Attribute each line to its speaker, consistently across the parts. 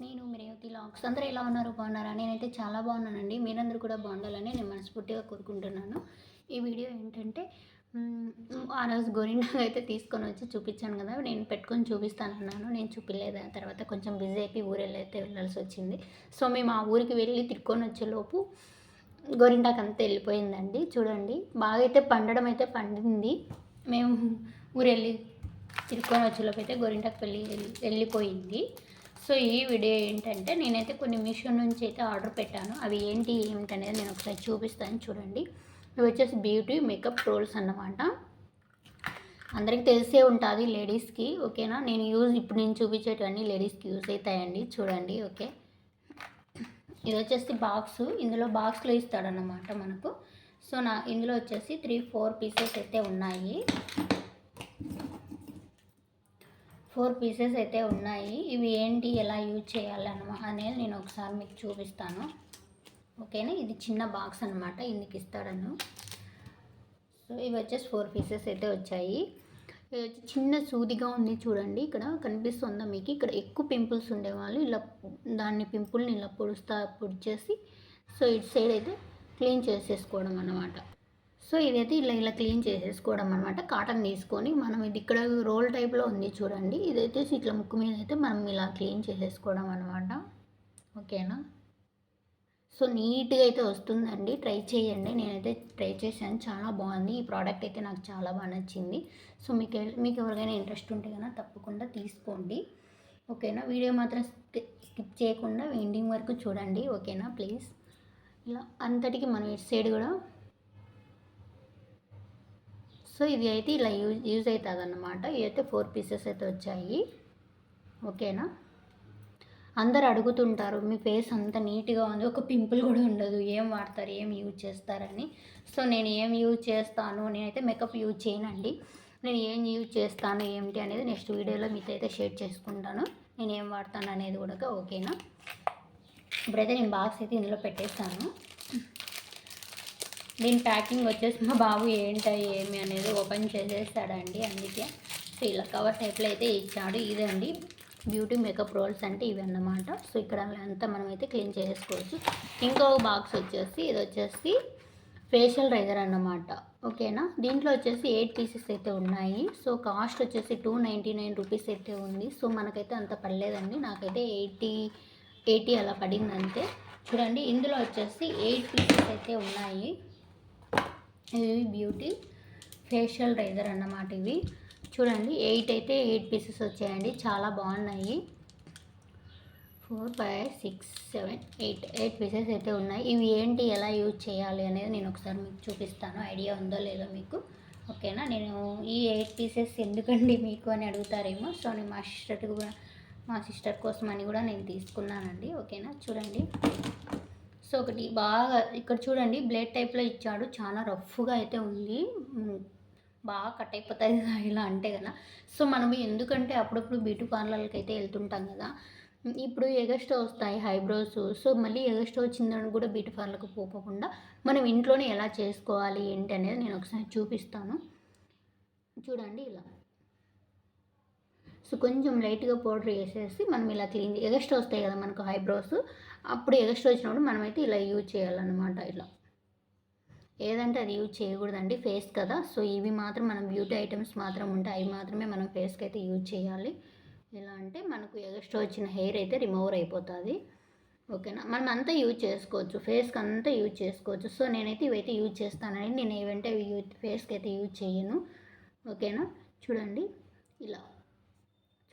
Speaker 1: నేను రేవతి లాక్స్ అందరూ ఎలా ఉన్నారు? బాగున్నారా? నేనైతే చాలా బాగున్నానండి. మీరందరూ కూడా బాగుండాలని నేను మనస్ఫూర్తిగా కోరుకుంటున్నాను. ఈ వీడియో ఏంటంటే ఆ రోజు గోరింటాకు అయితే తీసుకొని వచ్చి చూపించాను కదా, నేను పెట్టుకొని చూపిస్తానన్నాను. నేను చూపించలేదు. ఆ తర్వాత కొంచెం బిజీ అయిపోయి ఊరెళ్ళైతే వెళ్ళాల్సి వచ్చింది. సో మేము ఆ ఊరికి వెళ్ళి తిరుక్కొని వచ్చేలోపు గోరింటాకు అంతా వెళ్ళిపోయిందండి. చూడండి, బాగా అయితే పండడం అయితే పండింది. మేము ఊరెళ్ళి తిరుక్కొని వచ్చేలోపు అయితే గోరింటాకు వెళ్ళిపోయింది. సో ఈ వీడియో ఏంటంటే, నేనైతే కొన్ని మీషో నుంచి అయితే ఆర్డర్ పెట్టాను. అవి ఏమిటనేది నేను ఒకసారి చూపిస్తాను. చూడండి, ఇవి వచ్చేసి బ్యూటీ మేకప్ రోల్స్ అన్నమాట. అందరికీ తెలిసే ఉంటుంది లేడీస్కి, ఓకేనా. ఇప్పుడు నేను చూపించేటివన్నీ లేడీస్కి యూజ్ అవుతాయండి. చూడండి, ఓకే. ఇది వచ్చేసి బాక్స్. ఇందులో బాక్స్లో ఇస్తాడన్నమాట మనకు. సో ఇందులో వచ్చేసి 3-4 పీసెస్ అయితే ఉన్నాయి. 4 పీసెస్ అయితే ఉన్నాయి. ఇవి ఏంటి, ఎలా యూజ్ చేయాలి అనేది నేను ఒకసారి మీకు చూపిస్తాను, ఓకేనా. ఇది చిన్న బాక్స్ అనమాట, ఇందుకు ఇస్తాడను. సో ఇవి వచ్చేసి 4 పీసెస్ అయితే వచ్చాయి. ఇది వచ్చి చిన్న సూదిగా ఉంది. చూడండి, ఇక్కడ కనిపిస్తుందా మీకు? ఇక్కడ ఎక్కువ పింపుల్స్ ఉండేవాళ్ళు ఇలా పింపుల్ని ఇలా పొడిచేసి సో ఇటు సైడ్ అయితే క్లీన్ చేసేసుకోవడం అన్నమాట. సో ఇదైతే ఇలా క్లీన్ చేసేసుకోవడం అనమాట. కాటన్ తీసుకొని మనం ఇది ఇక్కడ రోల్ టైప్లో ఉంది చూడండి. ఇదైతే ఇట్లా ముక్కు మీద అయితే మనం ఇలా క్లీన్ చేసేసుకోవడం అనమాట, ఓకేనా. సో నీట్గా అయితే వస్తుందండి. ట్రై చేయండి. నేనైతే ట్రై చేశాను, చాలా బాగుంది. ఈ ప్రోడక్ట్ అయితే నాకు చాలా బాగా నచ్చింది. సో మీకు ఎవరికైనా ఇంట్రెస్ట్ ఉంటే కనుక తప్పకుండా తీసుకోండి, ఓకేనా. వీడియో మాత్రం స్కిప్ చేయకుండా ఎండింగ్ వరకు చూడండి, ఓకేనా ప్లీజ్. ఇలా అంతటికి మనం ఇటు సైడ్ కూడా సో ఇది అయితే ఇలా యూజ్ అవుతుంది అన్నమాట. ఇవైతే 4 పీసెస్ అయితే వచ్చాయి, ఓకేనా. అందరు అడుగుతుంటారు, మీ ఫేస్ అంత నీట్గా ఉంది, ఒక పింపుల్ కూడా ఉండదు, ఏం వాడతారు, ఏం యూజ్ చేస్తారని. సో నేను ఏం యూజ్ చేస్తాను, నేనైతే మేకప్ యూజ్ చేయనండి. నేను ఏం యూజ్ చేస్తాను ఏమిటి అనేది నెక్స్ట్ వీడియోలో మీతో అయితే షేర్ చేసుకుంటాను. నేను ఏం వాడతాను అనేది కూడా, ఓకేనా. ఇప్పుడైతే నేను బాక్స్ అయితే ఇందులో పెట్టేస్తాను. దీని ప్యాకింగ్ వచ్చేసి మా బాబు ఏమి అనేది ఓపెన్ చేసేస్తాడండి, అందుకే. సో ఇలా కవర్ టైప్లో అయితే ఇచ్చాడు. ఇదండి బ్యూటీ మేకప్ రోల్స్ అంటే ఇవి అన్నమాట. సో ఇక్కడ అంతా మనం అయితే క్లీన్ చేసుకోవచ్చు. ఇంకో బాక్స్ వచ్చేసి ఇది వచ్చేసి ఫేషియల్ రైజర్ అన్నమాట, ఓకేనా. దీంట్లో వచ్చేసి 8 పీసెస్ అయితే ఉన్నాయి. సో కాస్ట్ వచ్చేసి 299 రూపీస్ అయితే ఉంది. సో మనకైతే అంత పడలేదండి, నాకైతే 80 అలా పడింది అంతే. చూడండి, ఇందులో వచ్చేసి 8 పీసెస్ అయితే ఉన్నాయి. ఇవి బ్యూటీ ఫేషియల్ రైజర్ అన్నమాట. ఇవి చూడండి, 8 పీసెస్ వచ్చాయండి, చాలా బాగున్నాయి. 4, 5, 6, 7, 8 పీసెస్ అయితే ఉన్నాయి. ఇవి ఏంటి, ఎలా యూజ్ చేయాలి అనేది నేను ఒకసారి మీకు చూపిస్తాను. ఐడియా ఉందో లేదో మీకు, ఓకేనా. నేను ఈ 8 పీసెస్ ఎందుకండి మీకు అని అడుగుతారేమో. సో నేను మా సిస్టర్ కోసం అని కూడా నేను తీసుకున్నానండి, ఓకేనా. చూడండి, సో ఒకటి బాగా ఇక్కడ చూడండి బ్లేడ్ టైప్లో ఇచ్చాడు, చాలా రఫ్గా అయితే ఉంది, బాగా కట్ అయిపోతుంది ఇలా అంటే కదా. సో మనం ఎందుకంటే అప్పుడప్పుడు బ్యూటీ పార్లర్కి అయితే వెళ్తుంటాం కదా, ఇప్పుడు ఎగస్ట్రా వస్తాయి ఐబ్రోస్. సో మళ్ళీ ఎగస్ట్రా వచ్చిందని కూడా బ్యూటీ పార్లర్కి పోకుండా మనం ఇంట్లోనే ఎలా చేసుకోవాలి ఏంటి అనేది నేను ఒకసారి చూపిస్తాను. చూడండి, ఇలా సో కొంచెం లైట్గా పౌడర్ వేసేసి మనం ఇలా క్లీన్ ఎగస్ట్రా వస్తాయి కదా మనకు ఐబ్రోస్, అప్పుడు ఎగస్ట్రా వచ్చినప్పుడు మనమైతే ఇలా యూజ్ చేయాలన్నమాట. ఇలా ఏదంటే అది యూజ్ చేయకూడదండి, ఫేస్ కదా. సో ఇవి మాత్రం మనం బ్యూటీ ఐటమ్స్ మాత్రం ఉంటాయి, అవి మాత్రమే మనం ఫేస్కి అయితే యూజ్ చేయాలి. ఎలా అంటే మనకు ఎగస్ట్రా వచ్చిన హెయిర్ అయితే రిమూవ్ అయిపోతుంది, ఓకేనా. మనం అంతా యూజ్ చేసుకోవచ్చు, ఫేస్కి అంతా యూజ్ చేసుకోవచ్చు. సో నేనైతే ఇవైతే యూజ్ చేస్తానని, నేను ఏవంటే ఫేస్కి అయితే యూజ్ చేయను, ఓకేనా. చూడండి, ఇలా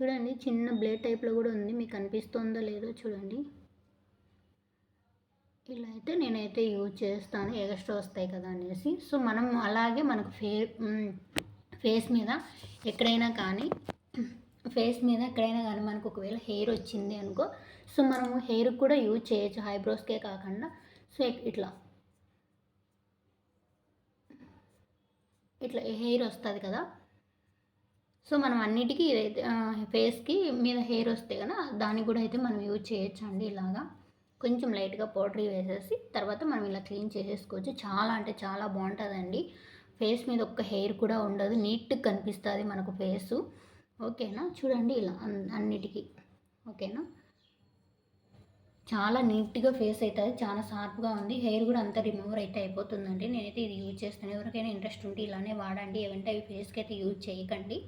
Speaker 1: చూడండి, చిన్న బ్లేడ్ టైప్లో కూడా ఉంది, మీకు కనిపిస్తుందో లేదో చూడండి. ఇలా అయితే నేనైతే యూజ్ చేస్తాను, ఎగస్ట్రా వస్తాయి కదా అనేసి. సో మనం అలాగే మనకు ఫేస్ మీద ఎక్కడైనా కానీ మనకు ఒకవేళ హెయిర్ వచ్చింది అనుకో, సో మనము హెయిర్ కూడా యూజ్ చేయొచ్చు, ఐబ్రోస్కే కాకుండా. సో ఇట్లా హెయిర్ వస్తుంది కదా, సో మనం అన్నిటికీ ఇదైతే ఫేస్కి మీద హెయిర్ వస్తే కదా దానికి కూడా అయితే మనం యూజ్ చేయొచ్చు అండి. ఇలాగా కొంచెం లైట్గా పౌడర్ వేసేసి తర్వాత మనం ఇలా క్లీన్ చేసేసుకోవచ్చు. చాలా అంటే చాలా బాగుంటుందండి. ఫేస్ మీద ఒక్క హెయిర్ కూడా ఉండదు, నీట్గా కనిపిస్తుంది మనకు ఫేసు, ఓకేనా. చూడండి, ఇలా అన్నిటికీ, ఓకేనా. చాలా నీట్గా ఫేస్ అవుతుంది, చాలా షార్ప్గా ఉంది. హెయిర్ కూడా అంతా రిమూవర్ అయితే అయిపోతుందండి. నేనైతే ఇది యూజ్ చేస్తాను. ఎవరికైనా ఇంట్రెస్ట్ ఉంటే ఇలానే వాడండి, ఏమంటే అవి ఫేస్కి అయితే యూజ్ చేయకండి,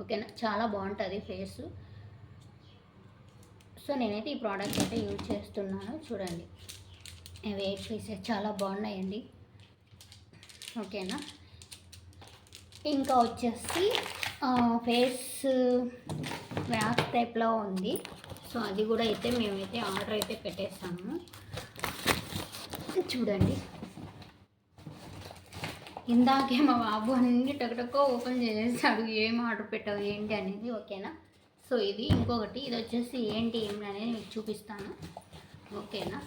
Speaker 1: ఓకేనా. చాలా బాగుంటుంది ఫేస్. సో నేనైతే ఈ ప్రోడక్ట్ అయితే యూజ్ చేస్తున్నాను. చూడండి, వెయిట్ పీసెస్ చాలా బాగున్నాయండి, ఓకేనా. ఇంకా వచ్చేసి ఫేస్ వ్యాక్స్ టైప్లో ఉంది. సో అది కూడా అయితే మేమైతే ఆర్డర్ అయితే పెట్టేస్తాము. చూడండి, ఇందాకే మా బాబు అన్ని టకటకో ఓపెన్ చేసేసాడు, ఏం ఆర్డర్ పెట్టావు ఏంటి అనేది, ఓకేనా. సో ఇది ఇంకొకటి, ఇది వచ్చేసి ఏంటి ఏమి అనేది మీకు చూపిస్తాను, ఓకేనా.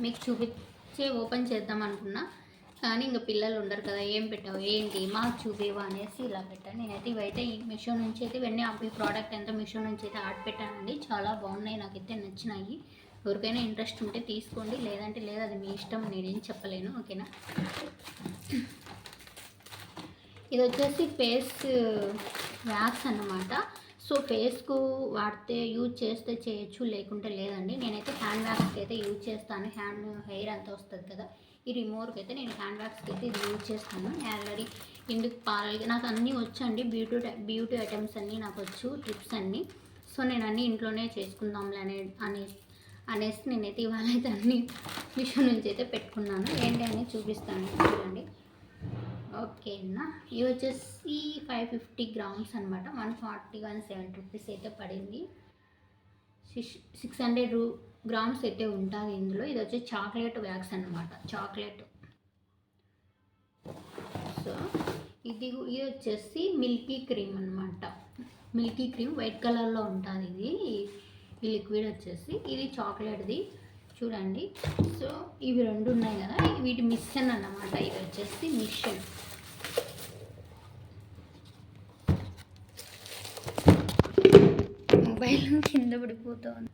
Speaker 1: మీకు చూపించే ఓపెన్ చేద్దాం అనుకున్నా, కానీ ఇంకా పిల్లలు ఉండరు కదా, ఏం పెట్టావు ఏంటి మాకు చూపివా అనేసి ఇలా పెట్టాను. నేనైతే ఇవైతే ఈ మీషో నుంచి అయితే ఇవన్నీ ఈ ప్రోడక్ట్ ఎంత మీషో నుంచి అయితే ఆర్డర్ పెట్టానండి. చాలా బాగున్నాయి, నాకైతే నచ్చినాయి. ఎవరికైనా ఇంట్రెస్ట్ ఉంటే తీసుకోండి, లేదంటే లేదు, అది మీ ఇష్టం, నేనేం చెప్పలేను, ఓకేనా. ఇది వచ్చేసి ఫేస్ వ్యాక్స్ అన్నమాట. సో ఫేస్కు వాడితే యూజ్ చేస్తే చేయొచ్చు, లేకుంటే లేదండి. నేనైతే హ్యాండ్ వ్యాక్స్కి అయితే యూజ్ చేస్తాను. హెయిర్ అంతా వస్తుంది కదా, ఈ రిమూవర్కి అయితే నేను హ్యాండ్ వ్యాక్స్కి అయితే ఇది యూజ్ చేస్తాను. ఆల్రెడీ ఇందుకు పాలకి నాకు అన్నీ వచ్చండి, బ్యూటీ ఐటమ్స్ అన్నీ నాకు వచ్చు, టిప్స్ అన్నీ. సో నేను అన్నీ ఇంట్లోనే చేసుకుందాంలే అనేసి నేనైతే ఇవాళ అయితే అన్ని మీషో నుంచి అయితే పెట్టుకున్నాను. ఏంటి అని చూపిస్తాను, చూడండి, ఓకేనా. ఇవి వచ్చేసి 550 గ్రామ్స్ అనమాట. 170 రూపీస్ అయితే పడింది. 600 గ్రామ్స్ అయితే ఉంటుంది ఇందులో. ఇది వచ్చి చాక్లెట్ వ్యాక్స్ అనమాట, చాక్లెట్. సో ఇది వచ్చేసి మిల్కీ క్రీమ్ అనమాట. మిల్కీ క్రీమ్ వైట్ కలర్లో ఉంటుంది ఇది. ఈ లిక్విడ్ వచ్చేసి ఇది చాక్లెట్ది, చూడండి. సో ఇవి రెండు ఉన్నాయి కదా, వీటి మిషన్ అన్నమాట. ఇది వచ్చేసి మిషన్. మొబైల్ కింద పడిపోతుంది.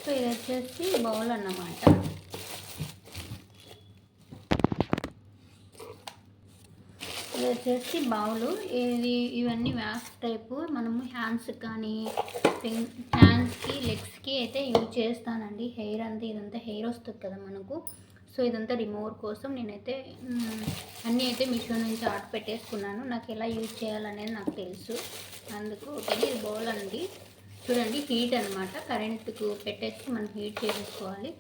Speaker 1: సో ఇది వచ్చేసి బౌల్ అన్నమాట. ఇది వచ్చేసి బౌలు. ఇవన్నీ వ్యాక్స్ టైపు. మనము హ్యాండ్స్ కానీ హ్యాండ్స్కి లెగ్స్కి అయితే యూజ్ చేస్తానండి. హెయిర్ అంతా ఇదంతా హెయిర్ వస్తుంది కదా మనకు. సో ఇదంతా రిమూవర్ కోసం నేనైతే అన్నీ అయితే మీషో నుంచి ఆర్డర్ పెట్టేసుకున్నాను. నాకు ఎలా యూజ్ చేయాలనేది నాకు తెలుసు, అందుకు. ఓకే, ఇది బౌల్ అండి. చూడండి, హీట్ అనమాట. కరెంటుకు పెట్టేసి మనం హీట్ చేసేసుకోవాలి.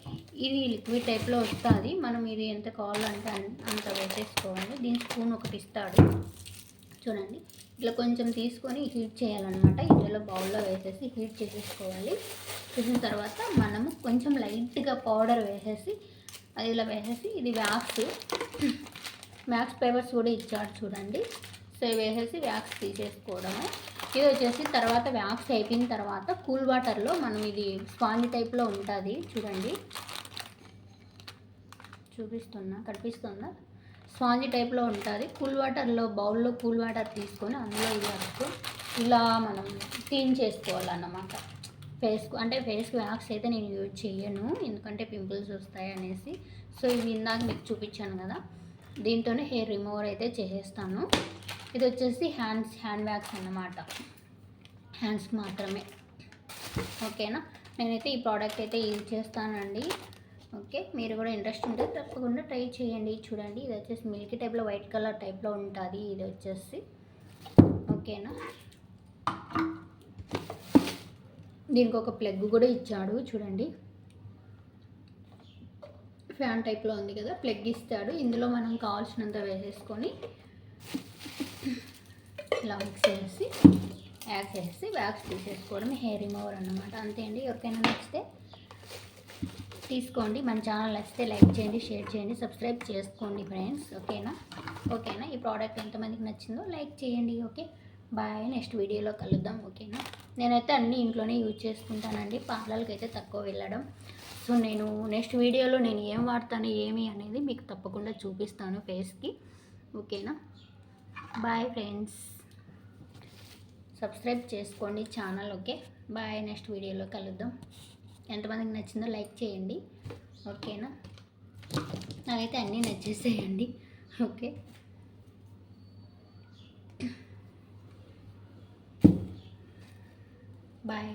Speaker 1: ఇది లిక్విడ్ టైప్లో వస్తుంది. మనం ఇది ఎంత కావాలంటే అంత వేసేసుకోవాలి. దీని స్పూన్ ఒకటి ఇస్తాడు, చూడండి. ఇట్లా కొంచెం తీసుకొని హీట్ చేయాలన్నమాట. ఇందులో బౌల్లో వేసేసి హీట్ చేసేసుకోవాలి. చేసిన తర్వాత మనము కొంచెం లైట్గా పౌడర్ వేసేసి అది ఇలా వేసేసి, ఇది వ్యాక్స్ పేపర్స్ కూడా ఇచ్చాడు, చూడండి. సో వేసేసి వ్యాక్స్ తీసేసుకోవడము. ఇది వచ్చేసి తర్వాత వ్యాక్స్ అయిపోయిన తర్వాత కూల్ వాటర్లో మనం, ఇది స్పాంజ్ టైప్లో ఉంటుంది, చూడండి, కనిపిస్తుందా, స్పాంజ్ టైప్లో ఉంటుంది. కూల్ వాటర్లో బౌల్లో కూల్ వాటర్ తీసుకొని అందులో ఇది వరకు ఇలా మనం క్లీన్ చేసుకోవాలన్నమాట ఫేస్కు. అంటే ఫేస్కి వ్యాక్స్ అయితే నేను యూజ్ చేయను, ఎందుకంటే పింపుల్స్ వస్తాయి అనేసి. సో ఇవి ఇందాక మీకు చూపించాను కదా, దీంతోనే హెయిర్ రిమూవర్ అయితే చేసేస్తాను. ఇది వచ్చేసి హ్యాండ్ వ్యాక్స్ అన్నమాట, హ్యాండ్స్కి మాత్రమే, ఓకేనా. నేనైతే ఈ ప్రోడక్ట్ అయితే యూజ్ చేస్తానండి, ఓకే. మీరు కూడా ఇంట్రెస్ట్ ఉంటే తప్పకుండా ట్రై చేయండి. చూడండి, ఇది వచ్చేసి మిల్కీ టైప్లో వైట్ కలర్ టైప్లో ఉంటుంది. ఇది వచ్చేసి, ఓకేనా. దీనికి ఒక ప్లగ్ కూడా ఇచ్చాడు, చూడండి. ఫ్యాన్ టైప్లో ఉంది కదా, ప్లగ్ ఇస్తాడు. ఇందులో మనం కావాల్సినంత వేసేసుకొని ఇలా మిక్స్ చేసి యాడ్ చేసి వ్యాక్స్ తీసేసుకోవడం, హెయిర్ రిమూవర్ అన్నమాట. అంతే అండి. ఎవరికైనా నచ్చితే తీసుకోండి. మన ఛానల్ నచ్చితే లైక్ చేయండి, షేర్ చేయండి, సబ్స్క్రైబ్ చేసుకోండి ఫ్రెండ్స్, ఓకేనా. ఈ ప్రోడక్ట్ ఎంతమందికి నచ్చిందో లైక్ చేయండి, ఓకే. బాయ్, నెక్స్ట్ వీడియోలో కలుద్దాం, ఓకేనా. నేనైతే అన్నీ ఇంట్లోనే యూజ్ చేసుకుంటానండి, పార్లర్కి అయితే తక్కువ వెళ్ళడం. సో నేను నెక్స్ట్ వీడియోలో నేను ఏం వాడతాను ఏమి అనేది మీకు తప్పకుండా చూపిస్తాను ఫేస్కి, ఓకేనా. బాయ్ ఫ్రెండ్స్, సబ్స్క్రైబ్ చేసుకోండి ఛానల్, ఓకే. బాయ్, నెక్స్ట్ వీడియోలో కలుద్దాం. ఎంతమందికి నచ్చిందో లైక్ చేయండి, ఓకేనా. నాకైతే అన్నీ నచ్చేసేయండి, ఓకే. బాయ్.